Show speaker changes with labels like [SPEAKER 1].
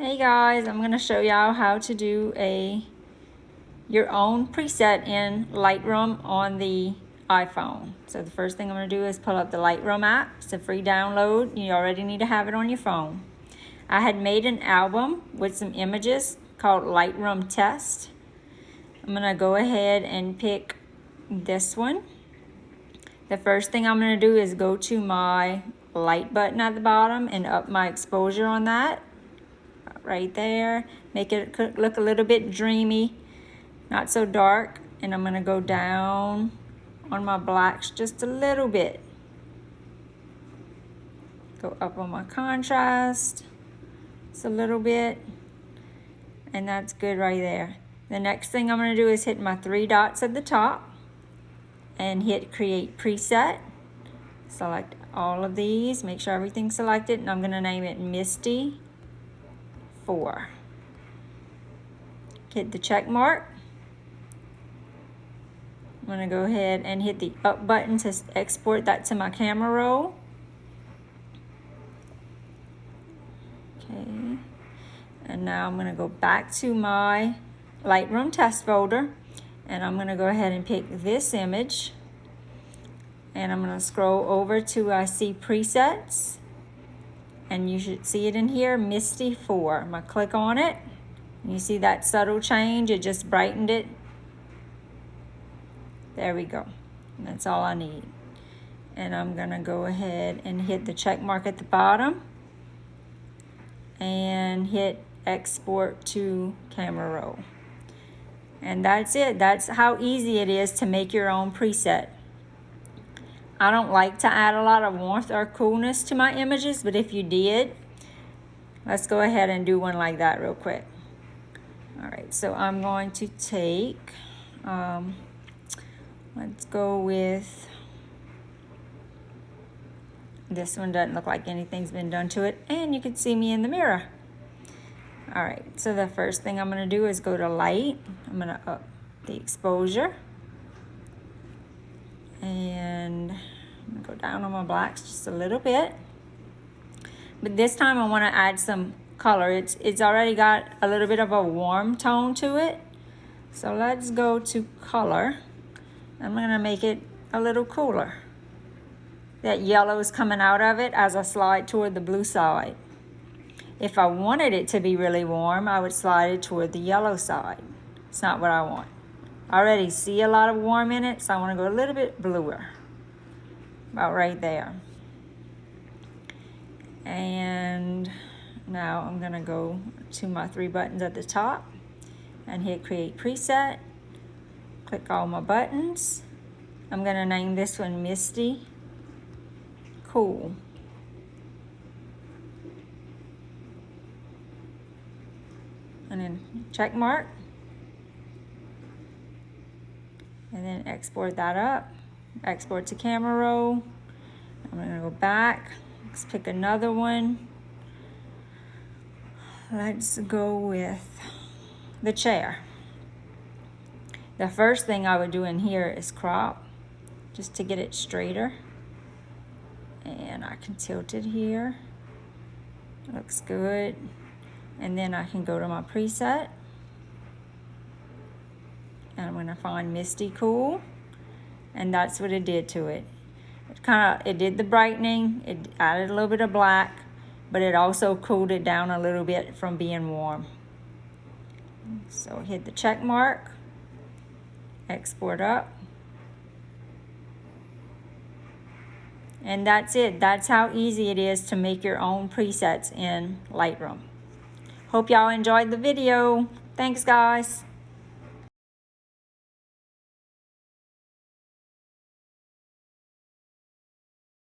[SPEAKER 1] Hey guys, I'm going to show y'all how to do your own preset in Lightroom on the iPhone. So the first thing I'm going to do is pull up the Lightroom app. It's a free download. You already need to have it on your phone. I had made an album with some images called Lightroom Test. I'm going to go ahead and pick this one. The first thing I'm going to do is go to my light button at the bottom and up my exposure on that. Right there, make it look a little bit dreamy, not so dark. And I'm going to go down on my blacks just a little bit, go up on my contrast just a little bit, and that's good right there. The next thing I'm going to do is hit my three dots at the top and hit create preset. Select all of these, make sure everything's selected, and I'm going to name it Misty 4. Hit the check mark. I'm going to go ahead and hit the up button to export that to my camera roll. Okay. And now I'm going to go back to my Lightroom test folder, and I'm going to go ahead and pick this image, and I'm going to scroll over to I see presets, and you should see it in here, Misty 4. I'm going to click on it. You see that subtle change? It just brightened it. There we go. And that's all I need. And I'm going to go ahead and hit the check mark at the bottom and hit export to camera roll. And that's it. That's how easy it is to make your own preset. I don't like to add a lot of warmth or coolness to my images, but if you did, let's go ahead and do one like that real quick. All right, so I'm going to take, let's go with, this one doesn't look like anything's been done to it, and you can see me in the mirror. All right, so the first thing I'm gonna do is go to light. I'm gonna up the exposure, and I'm gonna go down on my blacks just a little bit. But this time I wanna add some color. It's already got a little bit of a warm tone to it. So let's go to color. I'm gonna make it a little cooler. That yellow is coming out of it as I slide toward the blue side. If I wanted it to be really warm, I would slide it toward the yellow side. It's not what I want. I already see a lot of warm in it, so I wanna go a little bit bluer. About right there. And now I'm gonna go to my three buttons at the top and hit create preset. Click all my buttons. I'm gonna name this one Misty Cool. And then check mark. And then export that up. Export to camera roll. I'm gonna go back. Let's pick another one. Let's go with the chair. The first thing I would do in here is crop, just to get it straighter. And I can tilt it here. Looks good. And then I can go to my preset. And I'm gonna find Misty Cool. And that's what it did to it. It did the brightening, it added a little bit of black, but it also cooled it down a little bit from being warm. So hit the check mark, export up. And that's it. That's how easy it is to make your own presets in Lightroom. Hope y'all enjoyed the video. Thanks, guys.